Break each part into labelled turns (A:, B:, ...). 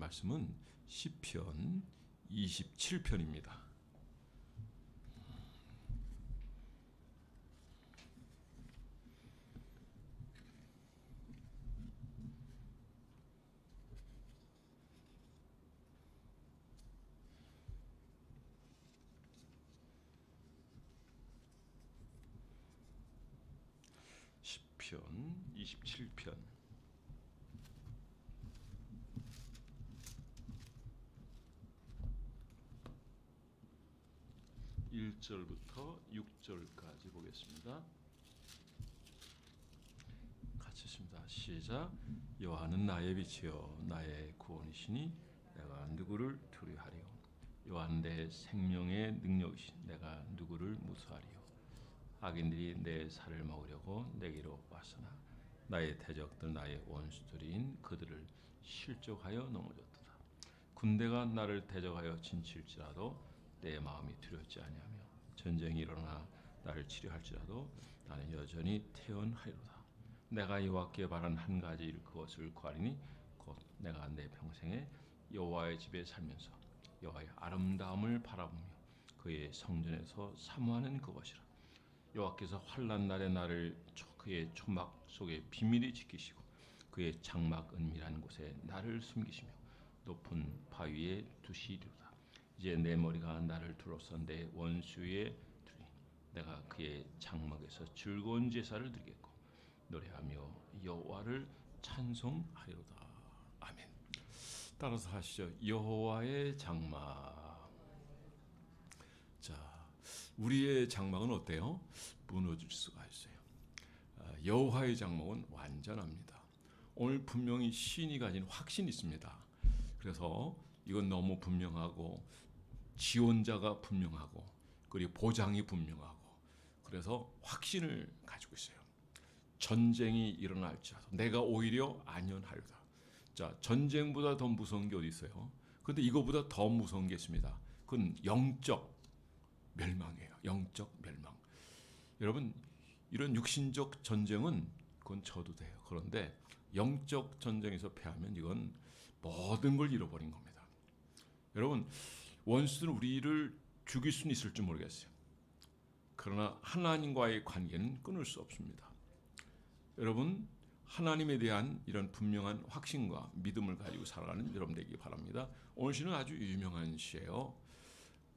A: 말씀은 시편 27편입니다. 시편 27편 1절부터 6절까지 보겠습니다. 같이 읽습니다. 시작. 여호와는 나의 빛이요 나의 구원이시니 내가 누구를 두려워하리요. 여호와는 내 생명의 능력이시니 내가 누구를 무수하리요. 악인들이 내 살을 먹으려고 내게로 왔으나 나의 대적들 나의 원수들인 그들을 실족하여 넘어졌도다. 군대가 나를 대적하여 진칠지라도 내 마음이 두렵지 아니하며 전쟁이 일어나 나를 치료할지라도 나는 여전히 태연하리로다. 내가 여호와께 바란 한 가지 일 그것을 구하리니 곧 내가 내 평생에 여호와의 집에 살면서 여호와의 아름다움을 바라보며 그의 성전에서 사모하는 그것이라. 여호와께서 환난 날에 나를 그의 초막 속에 비밀히 지키시고 그의 장막 은밀한 곳에 나를 숨기시며 높은 바위에 두시리로다. 이제 내 머리가 나를 둘러싼 내 원수의 둘이 내가 그의 장막에서 즐거운 제사를 드리겠고 노래하며 여호와를 찬송하리로다. 아멘. 따라서 하시죠. 여호와의 장막. 자, 우리의 장막은 어때요? 무너질 수가 있어요. 여호와의 장막은 완전합니다. 오늘 분명히 시인이 가진 확신이 있습니다. 그래서 이건 너무 분명하고 지원자가 분명하고 그리고 보장이 분명하고 그래서 확신을 가지고 있어요. 전쟁이 일어날지라도 내가 오히려 안연하리로다. 자, 전쟁보다 더 무서운 게 어디 있어요? 그런데 이거보다 더 무서운 게 있습니다. 그건 영적 멸망이에요. 영적 멸망. 여러분, 이런 육신적 전쟁은 그건 져도 돼요. 그런데 영적 전쟁에서 패하면 이건 모든 걸 잃어버린 겁니다. 여러분, 원수는 우리를 죽일 수는 있을지 모르겠어요. 그러나 하나님과의 관계는 끊을 수 없습니다. 여러분, 하나님에 대한 이런 분명한 확신과 믿음을 가지고 살아가는 여러분 되기 바랍니다. 오늘 시는 아주 유명한 시예요.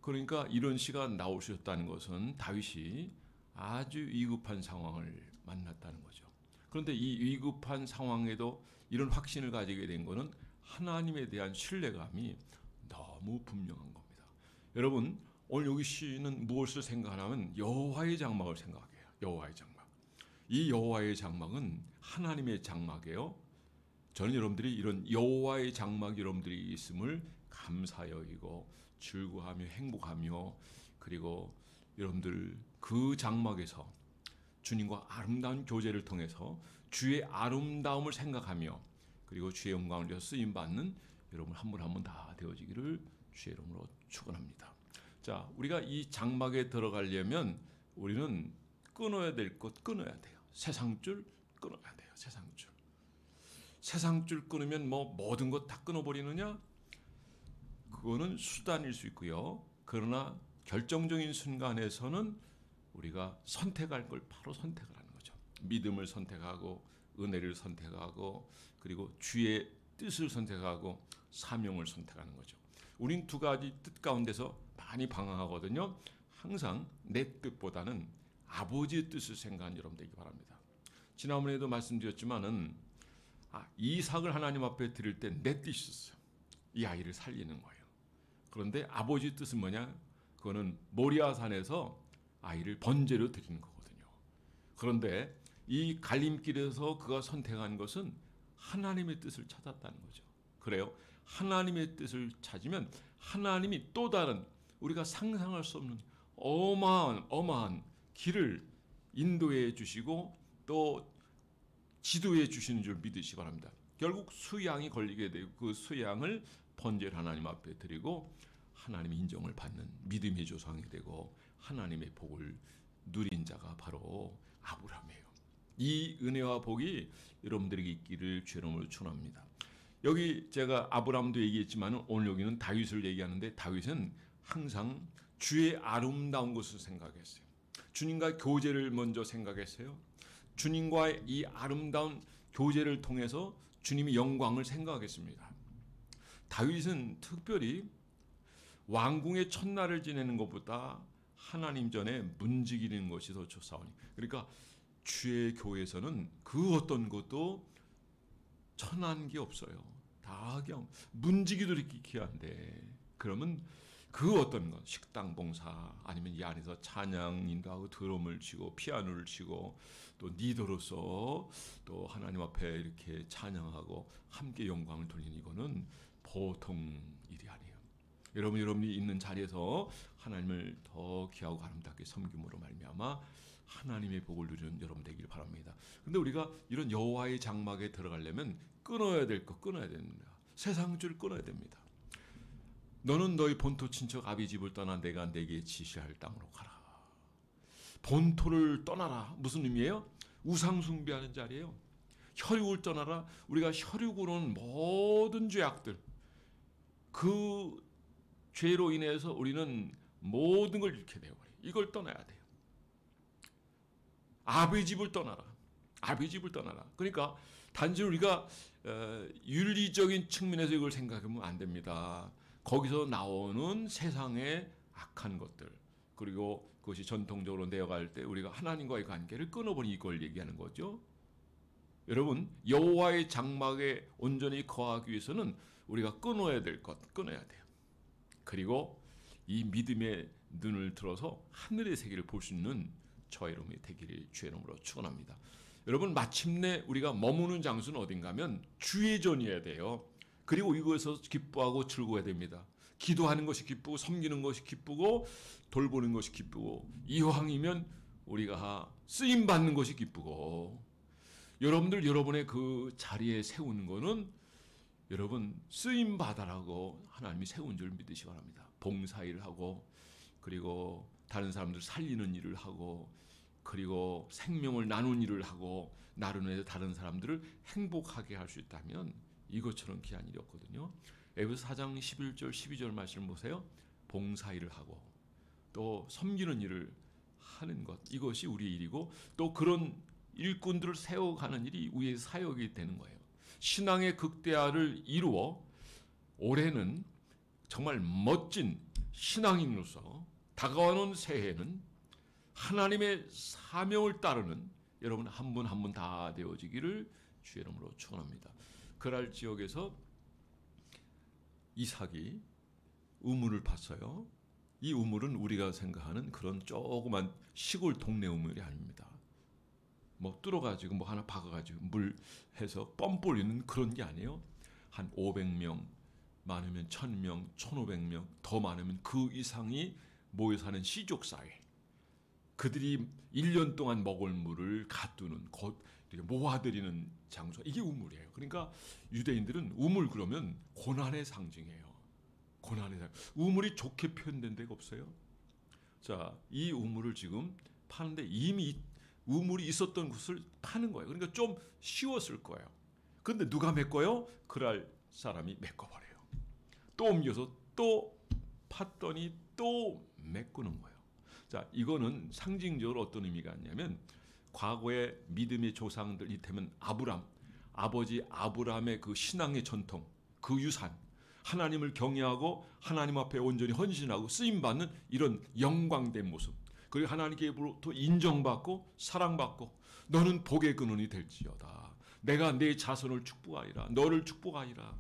A: 그러니까 이런 시가 나오셨다는 것은 다윗이 아주 위급한 상황을 만났다는 거죠. 그런데 이 위급한 상황에도 이런 확신을 가지게 된 것은 하나님에 대한 신뢰감이 너무 분명한 겁니다. 여러분, 오늘 여기 시는 무엇을 생각하냐면 여호와의 장막을 생각해요. 여호와의 장막. 이 여호와의 장막은 하나님의 장막이에요. 저는 여러분들이 이런 여호와의 장막 여러분들이 있음을 감사 여기고 즐거워하며 행복하며 그리고 여러분들 그 장막에서 주님과 아름다운 교제를 통해서 주의 아름다움을 생각하며 그리고 주의 영광을 위해서 쓰임받는 여러분 한 분 한 분 다 되어지기를 주의 이름으로 축원합니다. 자, 우리가 이 장막에 들어가려면 우리는 끊어야 될 것 끊어야 돼요. 세상줄 끊어야 돼요. 세상줄. 세상줄 끊으면 뭐 모든 것 다 끊어버리느냐? 그거는 수단일 수 있고요. 그러나 결정적인 순간에서는 우리가 선택할 걸 바로 선택을 하는 거죠. 믿음을 선택하고 은혜를 선택하고 그리고 주의 뜻을 선택하고 사명을 선택하는 거죠. 우린 두 가지 뜻 가운데서 많이 방황하거든요. 항상 내 뜻보다는 아버지의 뜻을 생각하는 여러분 되기 바랍니다. 지난번에도 말씀드렸지만은 이삭을 하나님 앞에 드릴 때 내 뜻이 있었어요. 이 아이를 살리는 거예요. 그런데 아버지의 뜻은 뭐냐? 그거는 모리아산에서 아이를 번제로 드리는 거거든요. 그런데 이 갈림길에서 그가 선택한 것은 하나님의 뜻을 찾았다는 거죠. 그래요. 하나님의 뜻을 찾으면 하나님이 또 다른 우리가 상상할 수 없는 어마어마한 길을 인도해 주시고 또 지도해 주시는 줄 믿으시기 바랍니다. 결국 수양이 걸리게 되고 그 수양을 번제를 하나님 앞에 드리고 하나님의 인정을 받는 믿음의 조상이 되고 하나님의 복을 누린 자가 바로 아브라함이에요. 이 은혜와 복이 여러분들에게 있기를 주의 이름으로 축원합니다. 여기 제가 아브라함도 얘기했지만 오늘 여기는 다윗을 얘기하는데 다윗은 항상 주의 아름다운 것을 생각했어요. 주님과 교제를 먼저 생각했어요. 주님과의 이 아름다운 교제를 통해서 주님의 영광을 생각하겠습니다. 다윗은 특별히 왕궁의 첫날을 지내는 것보다 하나님 전에 문지기는 것이 더 좋사오니. 그러니까 주의 교회에서는 그 어떤 것도 천한 게 없어요. 다 그냥 문지기도 이렇게 귀한데 그러면 그 어떤 것, 식당 봉사 아니면 이 안에서 찬양 인도하고 드럼을 치고 피아노를 치고 또 리더로서 또 하나님 앞에 이렇게 찬양하고 함께 영광을 돌리는 이거는 보통 일이 아니에요. 여러분이 있는 자리에서 하나님을 더 귀하고 아름답게 섬김으로 말미암아 하나님의 복을 누리는 여러분 되기를 바랍니다. 근데 우리가 이런 여호와의 장막에 들어가려면 끊어야 될 거 끊어야 됩니다. 세상 줄 끊어야 됩니다. 너는 너희 본토 친척 아비 집을 떠나 내가 내게 지시할 땅으로 가라. 본토를 떠나라. 무슨 의미예요? 우상 숭배하는 자리예요. 혈육을 떠나라. 우리가 혈육으로는 모든 죄악들, 그 죄로 인해서 우리는 모든 걸 잃게 되어버려요. 이걸 떠나야 돼요. 아비 집을 떠나라. 아비 집을 떠나라. 그러니까 단지 우리가 윤리적인 측면에서 이걸 생각하면 안 됩니다. 거기서 나오는 세상의 악한 것들, 그리고 그것이 전통적으로 내어갈 때 우리가 하나님과의 관계를 끊어버린 이걸 얘기하는 거죠. 여러분, 여호와의 장막에 온전히 거하기 위해서는 우리가 끊어야 될 것, 끊어야 돼요. 그리고 이 믿음의 눈을 들어서 하늘의 세계를 볼 수 있는 저의 이름이 되기를 주의 이름으로 축원합니다. 여러분, 마침내 우리가 머무는 장소는 어딘가면 주의 전이어야 돼요. 그리고 이것에서 기뻐하고 즐거워야 됩니다. 기도하는 것이 기쁘고 섬기는 것이 기쁘고 돌보는 것이 기쁘고 이왕이면 우리가 쓰임 받는 것이 기쁘고 여러분의 그 자리에 세우는 거는 여러분 쓰임 받아라고 하나님이 세운 줄 믿으시기 바랍니다. 봉사일을 하고 그리고 다른 사람들 살리는 일을 하고 그리고 생명을 나누는 일을 하고 나로 인해서 다른 사람들을 행복하게 할 수 있다면 이것처럼 귀한 일이 없거든요. 에베소 4장 11절 12절 말씀을 보세요. 봉사일을 하고 또 섬기는 일을 하는 것, 이것이 우리의 일이고 또 그런 일꾼들을 세워가는 일이 우리의 사역이 되는 거예요. 신앙의 극대화를 이루어 올해는 정말 멋진 신앙인으로서 다가오는 새해는 하나님의 사명을 따르는 여러분 한 분 한 분 다 되어지기를 주의 이름으로 축원합니다. 그랄 지역에서 이삭이 우물을 팠어요. 이 우물은 우리가 생각하는 그런 조그만 시골 동네 우물이 아닙니다. 뭐 뚫어가지고 뭐 하나 박아가지고 물 해서 뻔 뿌리는 그런 게 아니에요. 한 500명, 많으면 1000명, 1500명, 더 많으면 그 이상이 모여 사는 시족사회. 그들이 1년 동안 먹을 물을 가두는 곧 이렇게 모아들이는 장소, 이게 우물이에요. 그러니까 유대인들은 우물 그러면 고난의 상징이에요. 고난의 상징. 우물이 좋게 표현된 데가 없어요. 자, 이 우물을 지금 파는데 이미 우물이 있었던 곳을 파는 거예요. 그러니까 좀 쉬웠을 거예요. 그런데 누가 메꿔요? 그랄 사람이 메꿔버려요. 또 옮겨서 또 팠더니 또 메꾸는 거예요. 자, 이거는 상징적으로 어떤 의미가 있냐면 과거의 믿음의 조상들, 이태면 아브람, 아버지 아브람의 그 신앙의 전통, 그 유산, 하나님을 경외하고 하나님 앞에 온전히 헌신하고 쓰임받는 이런 영광된 모습, 그리고 하나님께로부터 인정받고 사랑받고 너는 복의 근원이 될지어다. 내가 내 자손을 축복하리라. 너를 축복하리라.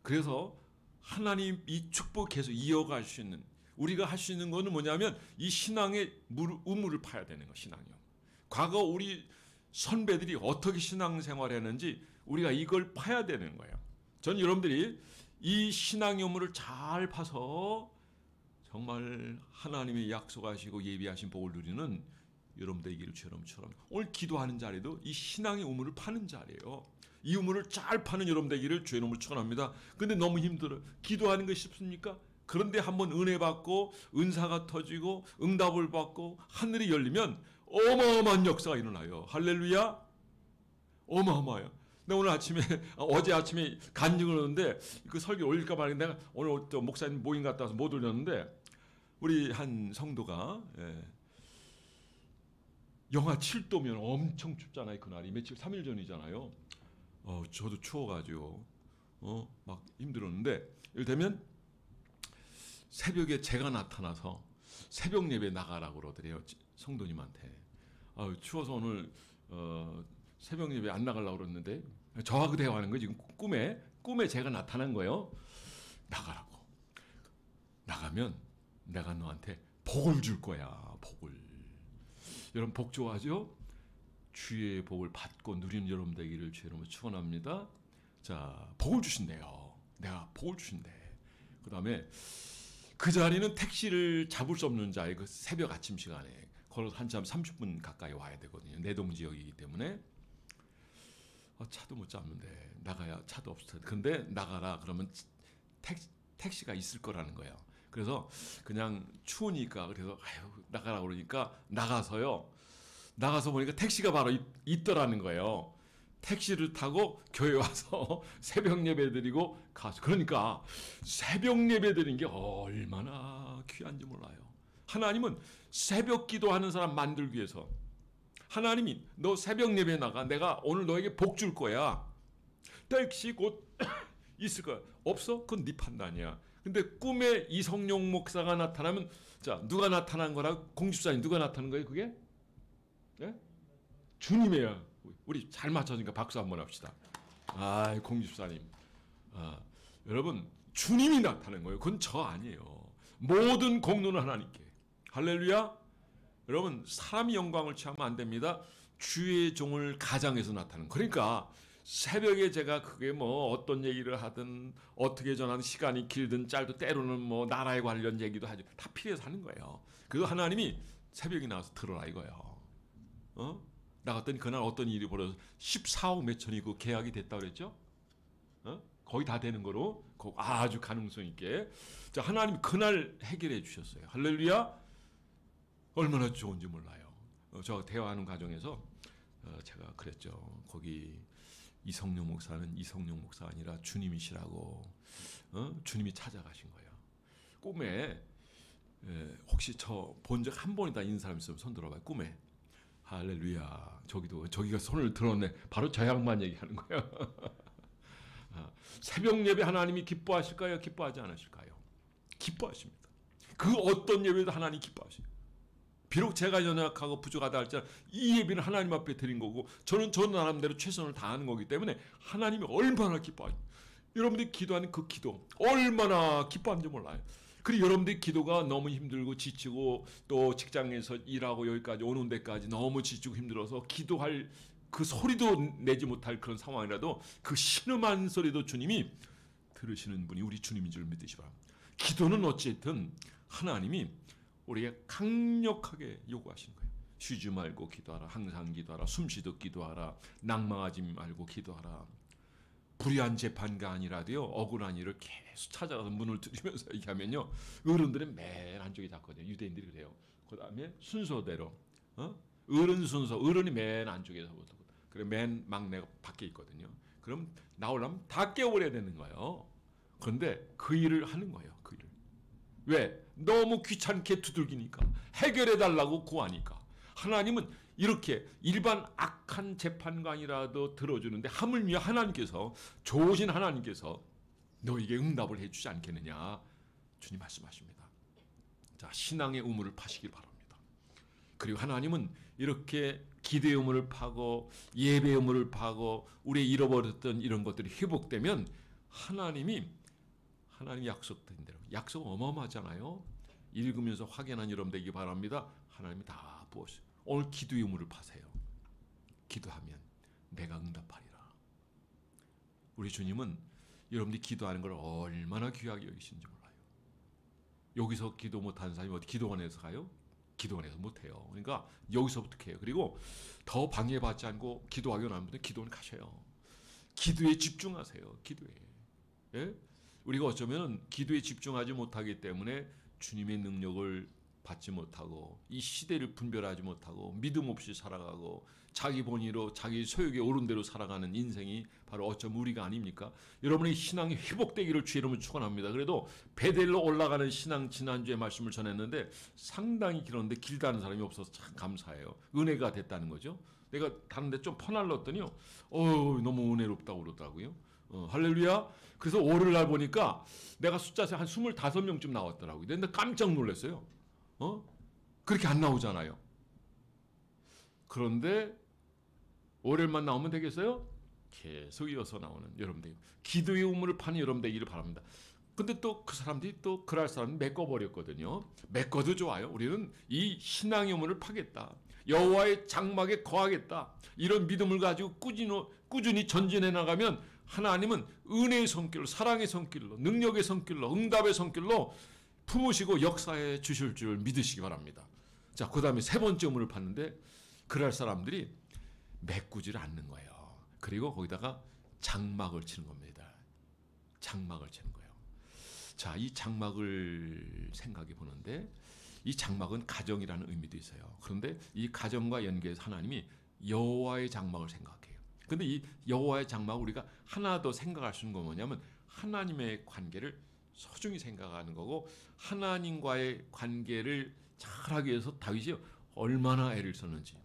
A: 그래서 하나님 이 축복 계속 이어갈 수 있는, 우리가 할 수 있는 것은 뭐냐면 이 신앙의 우물을 파야 되는 거. 신앙이요. 과거 우리 선배들이 어떻게 신앙생활했는지 우리가 이걸 파야 되는 거예요. 전 여러분들이 이 신앙의 우물을 잘 파서 정말 하나님의 약속하시고 예비하신 복을 누리는 여러분들의 길처럼 오늘 기도하는 자리도 이 신앙의 우물을 파는 자리예요. 이 우물을 잘 파는 여러분들의 길을 주의 이름으로 축원합니다. 근데 너무 힘들어요. 기도하는 것이 쉽습니까? 그런데 한번 은혜 받고 은사가 터지고 응답을 받고 하늘이 열리면 어마어마한 역사가 일어나요. 할렐루야. 어마어마해요. 근데 오늘 아침에 어제 아침에 간증을 하는데 그 설교 올릴까 말인데 내가 오늘 또 목사님 모임 갔다 와서 못 올렸는데 우리 한 성도가 영하 7도면 엄청 춥잖아요. 그날이 며칠 3일 전이잖아요. 저도 추워가지고 막 힘들었는데 이를테면 새벽에 제가 나타나서 새벽 예배 나가라고 그러더래요. 성도님한테. 추워서 오늘 새벽 예배 안 나가려고 그랬는데 저하고 대화하는 거 지금 꿈에 제가 나타난 거예요. 나가라고. 나가면 내가 너한테 복을 줄 거야. 복을. 여러분 복 좋아하죠? 주의 복을 받고 누리는 여러분 되기를 주의 이름으로 축원합니다. 자, 복을 주신대요. 내가 복을 주신대. 그 다음에 그 자리는 택시를 잡을 수 없는 자의 그 새벽 아침 시간에 걸어서 한참 30분 가까이 와야 되거든요. 내동 지역이기 때문에 차도 못 잡는데 나가야 차도 없을 텐데. 근데 나가라 그러면 택시가 있을 거라는 거예요. 그래서 그냥 추우니까 그래서 나가라 그러니까 나가서 보니까 택시가 바로 있더라는 거예요. 택시를 타고 교회 와서 새벽 예배 드리고 가서 그러니까 새벽 예배 드리는 게 얼마나 귀한지 몰라요. 하나님은 새벽 기도하는 사람 만들기 위해서 하나님이 너 새벽 예배 나가 내가 오늘 너에게 복 줄 거야. 택시 곧 있을 거야. 없어? 그건 네 판단이야. 근데 꿈에 이성용 목사가 나타나면 자 누가 나타난 거라 공집사님 누가 나타난 거예요 그게? 예? 주님이야. 우리 잘 맞춰주니까 박수 한번 합시다. 공집사님. 여러분 주님이 나타난 거예요. 그건 저 아니에요. 모든 공로는 하나님께. 할렐루야. 여러분 사람이 영광을 취하면 안 됩니다. 주의 종을 가장해서 나타나는. 그러니까 새벽에 제가 그게 뭐 어떤 얘기를 하든 어떻게 전하든 시간이 길든 짧든 때로는 뭐 나라에 관련 얘기도 하죠. 다 필요해서 하는 거예요. 그리고 하나님이 새벽에 나와서 들어라 이거예요. 나갔더니 그날 어떤 일이 벌어서 14억 몇천이 그 계약이 됐다고 그랬죠? 거의 다 되는 거로 아주 가능성 있게. 자, 하나님이 그날 해결해 주셨어요. 할렐루야. 얼마나 좋은지 몰라요. 저 대화하는 과정에서 제가 그랬죠. 거기 이성용 목사는 이성용 목사 아니라 주님이시라고 주님이 찾아가신 거예요. 꿈에 혹시 저 본 적 한 번이다 있는 사람 있으면 손 들어봐요. 꿈에. 할렐루야. 저기가 손을 들었네. 바로 저 양반 얘기하는 거예요. 새벽 예배 하나님이 기뻐하실까요? 기뻐하지 않으실까요? 기뻐하십니다. 그 어떤 예배도 하나님 기뻐하셔요. 비록 제가 연약하고 부족하다 할지라도 이 예배는 하나님 앞에 드린 거고 저는 저 나름대로 최선을 다하는 거기 때문에 하나님이 얼마나 기뻐하죠. 여러분들이 기도하는 그 기도 얼마나 기뻐하는지 몰라요. 그리고 여러분들의 기도가 너무 힘들고 지치고 또 직장에서 일하고 여기까지 오는 데까지 너무 지치고 힘들어서 기도할 그 소리도 내지 못할 그런 상황이라도 그 신음한 소리도 주님이 들으시는 분이 우리 주님인 줄 믿으시 바랍니다. 기도는 어쨌든 하나님이 우리에게 강력하게 요구하시는 거예요. 쉬지 말고 기도하라. 항상 기도하라. 숨쉬듯 기도하라. 낭망하지 말고 기도하라. 불의한 재판가 아니라도요. 억울한 일을 계속 찾아가서 문을 두드리면서 얘기하면요. 어른들은 맨 안쪽에 잡거든요. 유대인들이 그래요. 그 다음에 순서대로 어른 순서. 어른이 맨 안쪽에서 그래 맨 막내가 밖에 있거든요. 그럼 나오려면 다 깨워버려야 되는 거예요. 그런데 그 일을 하는 거예요. 그 일을. 왜? 너무 귀찮게 두들기니까. 해결해달라고 구하니까. 하나님은 이렇게 일반 악한 재판관이라도 들어주는데 하물며 하나님께서 좋으신 하나님께서 너에게 응답을 해주지 않겠느냐. 주님 말씀하십니다. 자, 신앙의 우물을 파시길 바랍니다. 그리고 하나님은 이렇게 기도의 우물을 파고 예배의 우물을 파고 우리의 잃어버렸던 이런 것들이 회복되면 하나님이 약속된 대로 약속 어마어마하잖아요. 읽으면서 확인한 여러분 되기 바랍니다. 하나님이 다 부어주세요. 오늘 기도의 우물을 파세요. 기도하면 내가 응답하리라. 우리 주님은 여러분들이 기도하는 걸 얼마나 귀하게 여기시는지 몰라요. 여기서 기도 못하는 사람이 어디 기도원에서 가요? 기도원에서 못해요. 그러니까 여기서부터 해요. 그리고 더 방해받지 않고 기도하기 원하는 분들 기도원 가셔요. 기도에 집중하세요. 기도에. 예? 우리가 어쩌면 기도에 집중하지 못하기 때문에 주님의 능력을 받지 못하고 이 시대를 분별하지 못하고 믿음 없이 살아가고 자기 본의로 자기 소욕에 오른 대로 살아가는 인생이 바로 어쩜 우리가 아닙니까? 여러분의 신앙이 회복되기를 주의 이름으로 축원합니다. 그래도 베델로 올라가는 신앙 지난주에 말씀을 전했는데 상당히 길었는데 길다는 사람이 없어서 참 감사해요. 은혜가 됐다는 거죠. 내가 다른 데 좀 퍼날랐더니요. 너무 은혜롭다고 그러더라고요. 할렐루야. 그래서 월요일날 보니까 내가 숫자에서 한 25명쯤 나왔더라고요. 근데 깜짝 놀랐어요. 그렇게 안 나오잖아요. 그런데 월요일만 나오면 되겠어요? 계속 이어서 나오는 여러분들, 기도의 우물을 파는 여러분 되기를 바랍니다. 근데 또 그 사람들이 또 그럴 사람은 메꿔버렸거든요. 메꿔도 좋아요. 우리는 이 신앙의 우물을 파겠다. 여호와의 장막에 거하겠다. 이런 믿음을 가지고 꾸준히 전진해 나가면 하나님은 은혜의 손길로, 사랑의 손길로, 능력의 손길로, 응답의 손길로 품으시고 역사해 주실 줄 믿으시기 바랍니다. 자, 그 다음에 세 번째 우물을 팠는데 그럴 사람들이 메꾸지를 않는 거예요. 그리고 거기다가 장막을 치는 겁니다. 장막을 치는 거예요. 자, 이 장막을 생각해 보는데 이 장막은 가정이라는 의미도 있어요. 그런데 이 가정과 연계해서 하나님이 여호와의 장막을 생각해요. 근데 이 여호와의 장막을 우리가 하나 더 생각할 수 있는 건 뭐냐면 하나님의 관계를 소중히 생각하는 거고, 하나님과의 관계를 잘하기 위해서 다윗이 얼마나 애를 썼는지.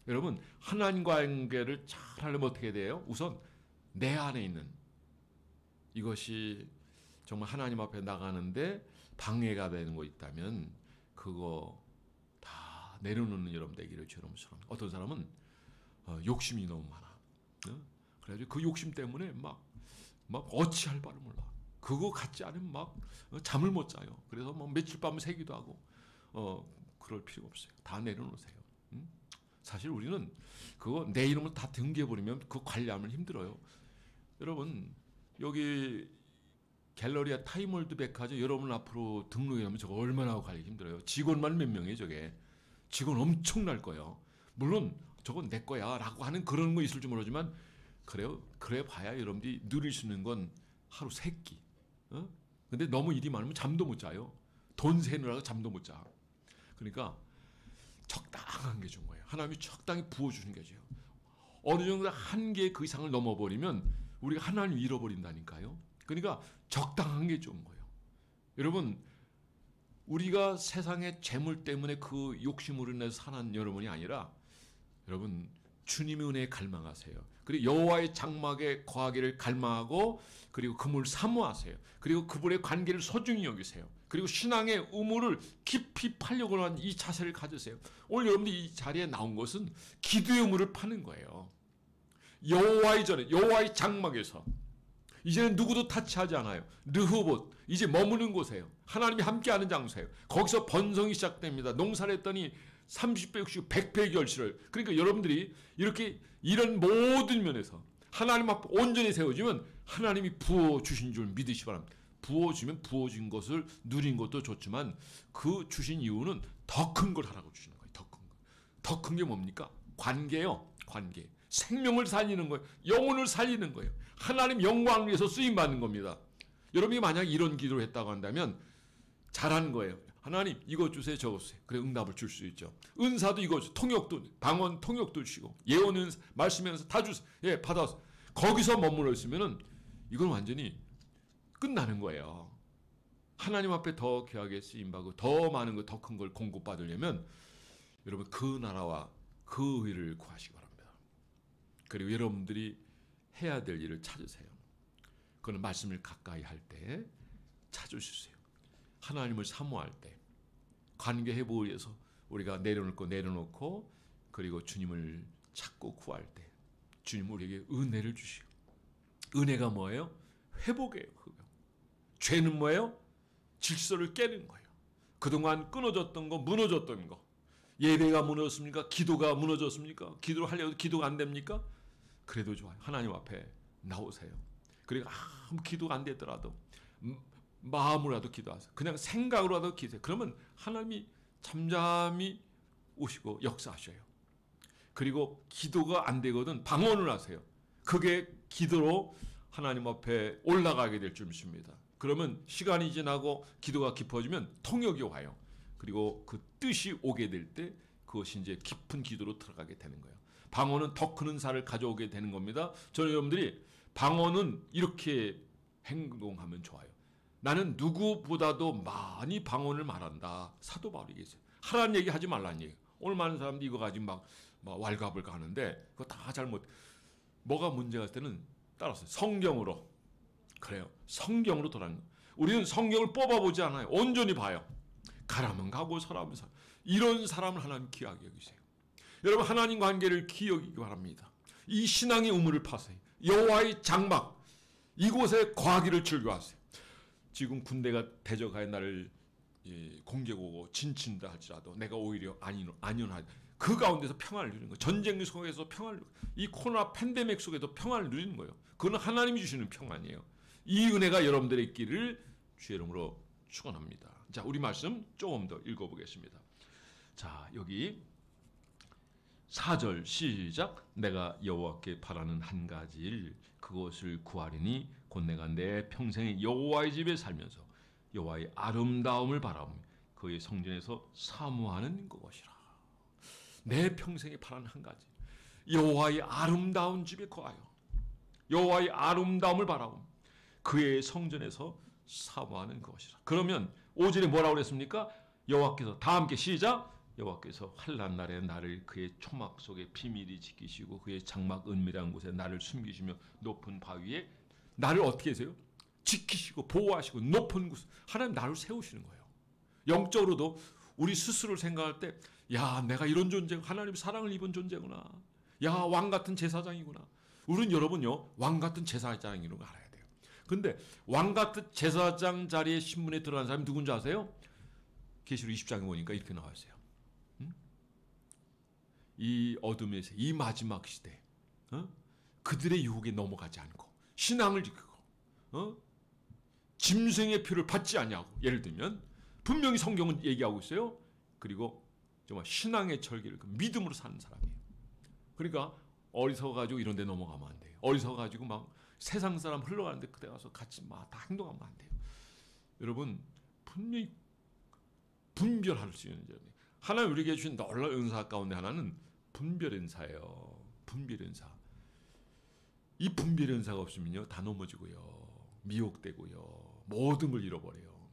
A: 여러분, 하나님과의 관계를 잘하려면 어떻게 돼요? 우선 내 안에 있는 이것이 정말 하나님 앞에 나가는데 방해가 되는 거 있다면 그거 다 내려놓는 여러분 되기를 주님 축원합니다. 어떤 사람은 욕심이 너무 많아. 그래가지고 그 욕심 때문에 막 어찌할 바를 몰라. 그거 갖지 않으면 막 잠을 못 자요. 그래서 뭐 며칠 밤을 새기도 하고 그럴 필요가 없어요. 다 내려놓으세요. 사실 우리는 그거 내 이름을 다 등기해버리면 그거 관리하면 힘들어요. 여러분, 여기 갤러리아 타임월드 백화점 여러분 앞으로 등록하면 저거 얼마나 관리 힘들어요. 직원만 몇 명이에요. 저게 직원 엄청날 거예요. 물론 저건 내 거야 라고 하는 그런 거 있을지 모르지만 그래 봐야 여러분들이 누릴 수 있는 건 하루 3끼. 근데 너무 일이 많으면 잠도 못 자요. 돈 세느라고 잠도 못 자. 그러니까 적당한 게 좋은 거예요. 하나님이 적당히 부어주는 게 좋아요. 어느 정도 한계 그 이상을 넘어버리면 우리가 하나님 잃어버린다니까요. 그러니까 적당한 게 좋은 거예요. 여러분, 우리가 세상의 재물 때문에 그 욕심으로 인해서 사는 여러분이 아니라 여러분 주님의 은혜에 갈망하세요. 그리고 여호와의 장막에 거하기를 갈망하고 그리고 그분을 사모하세요. 그리고 그분의 관계를 소중히 여기세요. 그리고 신앙의 우물을 깊이 파려고 하는 이 자세를 가지세요. 오늘 여러분들이 이 자리에 나온 것은 기도의 우물을 파는 거예요. 여호와의 전에, 여호와의 장막에서 이제는 누구도 타치하지 않아요. 르호봇, 이제 머무는 곳이에요. 하나님이 함께하는 장소예요. 거기서 번성이 시작됩니다. 농사를 했더니 30배, 60배, 100배 결실을. 그러니까 여러분들이 이렇게 이런 모든 면에서 하나님 앞에 온전히 세워지면 하나님이 부어주신 줄 믿으시기 바랍니다. 부어주면 부어진 것을 누린 것도 좋지만 그 주신 이유는 더 큰 걸 하라고 주시는 거예요. 더 큰 거. 더 큰 게 뭡니까? 관계요. 관계. 생명을 살리는 거예요. 영혼을 살리는 거예요. 하나님 영광을 위해서 쓰임받는 겁니다. 여러분이 만약 이런 기도를 했다고 한다면 잘하는 거예요. 하나님 이거 주세요, 저거 주세요. 그래 응답을 줄 수 있죠. 은사도 이거 주세요. 통역도, 방언 통역도 주시고 예언은 말씀면서 다 주세요. 예, 받아서 거기서 머물러 있으면은 이건 완전히 끝나는 거예요. 하나님 앞에 더 귀하게 쓰임받고 더 많은 거, 더 큰 걸 공급받으려면 여러분 그 나라와 그 의를 구하시기 바랍니다. 그리고 여러분들이 해야 될 일을 찾으세요. 그건 말씀을 가까이 할 때 찾으시세요. 하나님을 사모할 때, 관계 회복을 위해서 우리가 내려놓을 거 내려놓고 그리고 주님을 찾고 구할 때 주님 우리에게 은혜를 주시고, 은혜가 뭐예요? 회복이에요. 죄는 뭐예요? 질서를 깨는 거예요. 그동안 끊어졌던 거, 무너졌던 거. 예배가 무너졌습니까? 기도가 무너졌습니까? 기도를 하려고 기도가 안 됩니까? 그래도 좋아요. 하나님 앞에 나오세요. 그리고 아무 기도가 안 되더라도 마음으로라도 기도하세요. 그냥 생각으로라도 기도해요. 그러면 하나님이 잠잠히 오시고 역사하셔요. 그리고 기도가 안 되거든 방언을 하세요. 그게 기도로 하나님 앞에 올라가게 될 줄 믿습니다. 그러면 시간이 지나고 기도가 깊어지면 통역이 와요. 그리고 그 뜻이 오게 될 때 그것이 이제 깊은 기도로 들어가게 되는 거예요. 방언은 더 큰 은사를 가져오게 되는 겁니다. 저는 여러분들이 방언은 이렇게 행동하면 좋아요. 나는 누구보다도 많이 방언을 말한다. 사도 바울이 얘기했어요. 하라는 얘기 하지 말라는 얘기. 오늘 많은 사람들이 이거 가지고 막 왈가불 가는데 그거 다 잘못. 뭐가 문제가 될 때는 따라서 성경으로. 그래요. 성경으로 돌아가는 거예요. 우리는 성경을 뽑아보지 않아요. 온전히 봐요. 가라면 가고 서라면 서. 이런 사람을 하나님 귀하게 여기세요. 여러분 하나님 관계를 기억이기 바랍니다. 이 신앙의 우물을 파세요. 여호와의 장막 이곳에 거하기를 즐겨하세요. 지금 군대가 대적하여 나를 공격 오고 진친다 할지라도 내가 오히려 안연하다. 그 가운데서 평안을 누리는 거예요. 전쟁 속에서 평안을 누리는 거예요. 이 코로나 팬데믹 속에도 평안을 누리는 거예요. 그건 하나님이 주시는 평안이에요. 이 은혜가 여러분들의 있기를 주의 이름으로 축원합니다. 자, 우리 말씀 조금 더 읽어보겠습니다. 자, 여기 4절 시작. 내가 여호와께 바라는 한 가지 일 그것을 구하리니 곧 내가 내 평생에 여호와의 집에 살면서 여호와의 아름다움을 바라보며 그의 성전에서 사모하는 것이라. 내 평생에 바라는 한 가지 여호와의 아름다운 집에 거하여 여호와의 아름다움을 바라보며 그의 성전에서 사모하는 것이라. 그러면 5절에 뭐라고 그랬습니까? 여호와께서 다 함께 시작. 여호와께서 환난 날에 나를 그의 초막 속에 비밀히 지키시고 그의 장막 은밀한 곳에 나를 숨기시며 높은 바위에 나를 어떻게 하세요? 지키시고 보호하시고 높은 곳 하나님 나를 세우시는 거예요. 영적으로도 우리 스스로를 생각할 때 야 내가 이런 존재 하나님 사랑을 입은 존재구나. 야 왕 같은 제사장이구나. 우리는 여러분요 왕 같은 제사장이라는 걸 알아야 돼요. 근데 왕 같은 제사장 자리에 신문에 들어간 사람이 누군지 아세요? 계시록 20장에 보니까 이렇게 나와 있어요. 이 어둠의 세, 이 마지막 시대 그들의 유혹에 넘어가지 않고 신앙을 지키고 짐승의 표를 받지 않냐고. 예를 들면 분명히 성경은 얘기하고 있어요. 그리고 정말 신앙의 철기를 믿음으로 사는 사람이에요. 그러니까 어리석어가지고 이런 데 넘어가면 안 돼요. 어리석어가지고 막 세상 사람 흘러가는데 그때 가서 같이 막 다 행동하면 안 돼요. 여러분 분명히 분별할 수 있는 점이에요. 하나님 우리에게 주신 놀라운 은사 가운데 하나는 분별 은사예요. 분별 은사. 이 분별 은사가 없으면요 다 넘어지고요, 미혹되고요, 모든 걸 잃어버려요.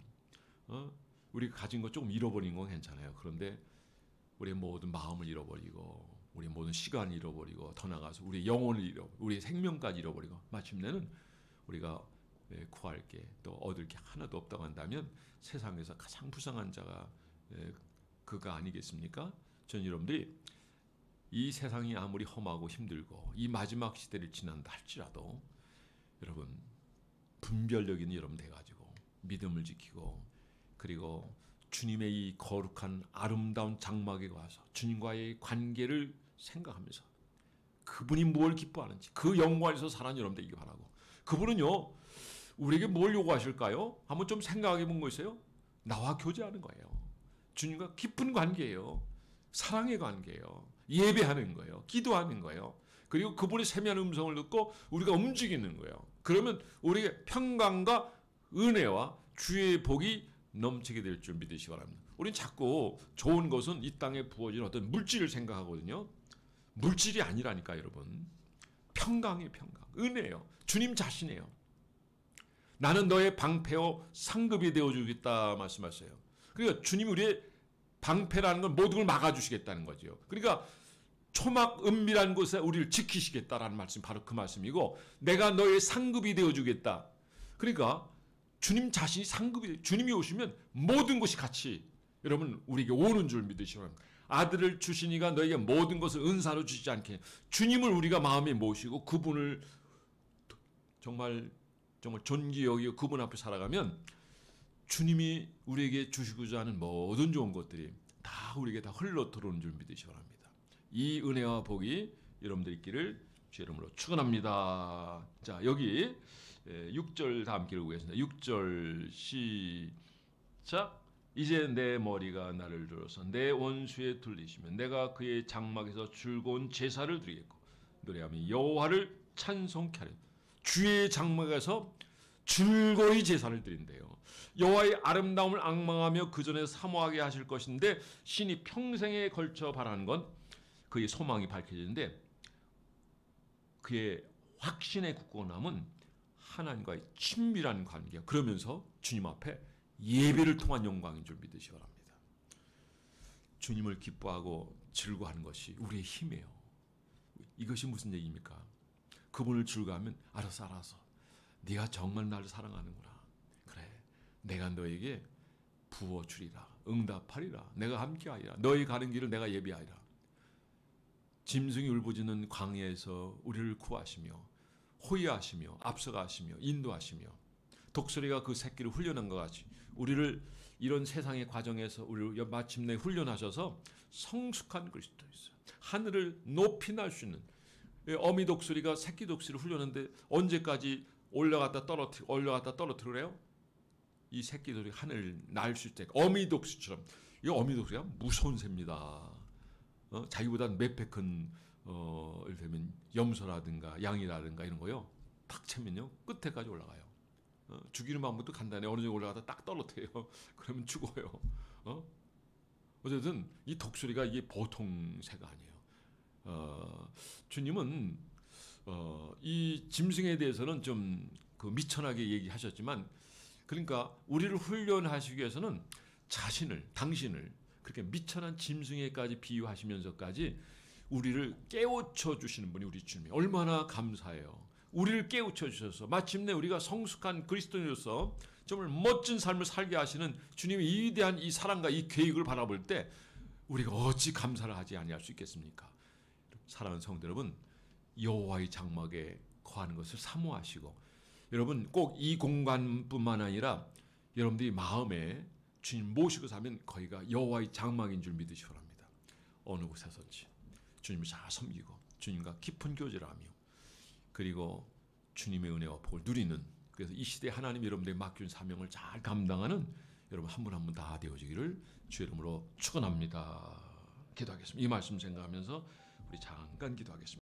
A: 우리가 가진 거 조금 잃어버린 건 괜찮아요. 그런데 우리의 모든 마음을 잃어버리고, 우리의 모든 시간을 잃어버리고, 더 나아가서 우리의 영혼을 잃어버리고, 우리의 생명까지 잃어버리고, 마침내는 우리가 구할 게 또 얻을 게 하나도 없다고 한다면 세상에서 가장 불쌍한 자가 그가 아니겠습니까? 전 여러분들이 이 세상이 아무리 험하고 힘들고 이 마지막 시대를 지난다 할지라도 여러분 분별력 있는 여러분 돼가지고 믿음을 지키고 그리고 주님의 이 거룩한 아름다운 장막에 와서 주님과의 관계를 생각하면서 그분이 뭘 기뻐하는지 그 영광에서 살아가는 여러분 되기 바라고. 그분은요 우리에게 뭘 요구하실까요? 한번 좀 생각해 본 거 있어요? 나와 교제하는 거예요. 주님과 깊은 관계예요. 사랑의 관계예요. 예배하는 거예요. 기도하는 거예요. 그리고 그분의 세미한 음성을 듣고 우리가 움직이는 거예요. 그러면 우리에게 평강과 은혜와 주의 복이 넘치게 될 줄 믿으시기 바랍니다. 우리는 자꾸 좋은 것은 이 땅에 부어진 어떤 물질을 생각하거든요. 물질이 아니라니까 여러분. 평강의 평강, 은혜예요. 주님 자신이에요. 나는 너의 방패요 상급이 되어주겠다 말씀하세요. 그러니까 주님이 우리의 방패라는 건 모든 걸 막아주시겠다는 거죠. 그러니까 초막 은밀한 곳에 우리를 지키시겠다라는 말씀이 바로 그 말씀이고, 내가 너의 상급이 되어주겠다. 그러니까 주님 자신이 상급이, 주님이 오시면 모든 것이 같이 여러분 우리에게 오는 줄 믿으시기 바랍니다. 아들을 주시니가 너에게 모든 것을 은사로 주시지 않게. 주님을 우리가 마음에 모시고 그분을 정말 존귀 여기고 그분 앞에 살아가면 주님이 우리에게 주시고자 하는 모든 좋은 것들이 다 우리에게 다 흘러 들어오는 줄 믿으시기 바랍니다. 이 은혜와 복이 여러분들 있기를 주의 이름으로 축원합니다. 자, 여기 6절 다 함께 읽어보겠습니다. 6절 시작. 이제 내 머리가 나를 들어서 내 원수에 들리시면 내가 그의 장막에서 즐거운 제사를 드리겠고 노래하며 여호와를 찬송케 하리. 주의 장막에서 즐거이 제사를 드린대요. 여호와의 아름다움을 앙망하며 그 전에 사모하게 하실 것인데 신이 평생에 걸쳐 바라는 건 그의 소망이 밝혀지는데 그의 확신에 굳고 남은 하나님과의 친밀한 관계, 그러면서 주님 앞에 예배를 통한 영광인 줄 믿으시기 바랍니다. 주님을 기뻐하고 즐거워하는 것이 우리의 힘이에요. 이것이 무슨 얘기입니까? 그분을 즐거워하면 알아서 네가 정말 나를 사랑하는구나. 그래, 내가 너에게 부어주리라. 응답하리라. 내가 함께하리라. 너희 가는 길을 내가 예비하리라. 짐승이 울부짖는 광야에서 우리를 구하시며 호위하시며 앞서가시며 인도하시며 독수리가 그 새끼를 훈련한 것 같이 우리를 이런 세상의 과정에서 우리를 마침내 훈련하셔서 성숙한 그리스도이서 하늘을 높이 날 수 있는 어미 독수리가 새끼 독수리를 훈련하는데 언제까지 올라갔다 떨어뜨려요? 이 새끼 독수리 하늘을 날 수 있을 때 어미 독수리처럼. 이 어미 독수리가 무서운 새입니다. 자기보다 몇 배 큰 예를 들면 염소라든가 양이라든가 이런 거요. 탁 채면요 끝에까지 올라가요. 죽이는 방법도 간단해. 어느 정도 올라가다 딱 떨어뜨려요. 그러면 죽어요. 어쨌든 이 독수리가 이게 보통 새가 아니에요. 주님은 이 짐승에 대해서는 좀 그 미천하게 얘기하셨지만, 그러니까 우리를 훈련하시기 위해서는 당신을 그렇게 미천한 짐승에까지 비유하시면서까지 우리를 깨우쳐 주시는 분이 우리 주님이에요. 얼마나 감사해요. 우리를 깨우쳐 주셔서 마침내 우리가 성숙한 그리스도인으로서 정말 멋진 삶을 살게 하시는 주님의 위대한 이 사랑과 이 계획을 바라볼 때 우리가 어찌 감사를 하지 아니할 수 있겠습니까? 사랑하는 성도 여러분, 여호와의 장막에 거하는 것을 사모하시고, 여러분 꼭 이 공간뿐만 아니라 여러분들이 마음에 주님 모시고 사면 거기가 여호와의 장막인 줄 믿으시기 바랍니다. 어느 곳에서든지 주님을 잘 섬기고 주님과 깊은 교제를 하며 그리고 주님의 은혜와 복을 누리는, 그래서 이 시대에 하나님 여러분들이 맡긴 사명을 잘 감당하는 여러분 한 분 한 분 다 되어지기를 주의 이름으로 축원합니다. 기도하겠습니다. 이 말씀 생각하면서 우리 잠깐 기도하겠습니다.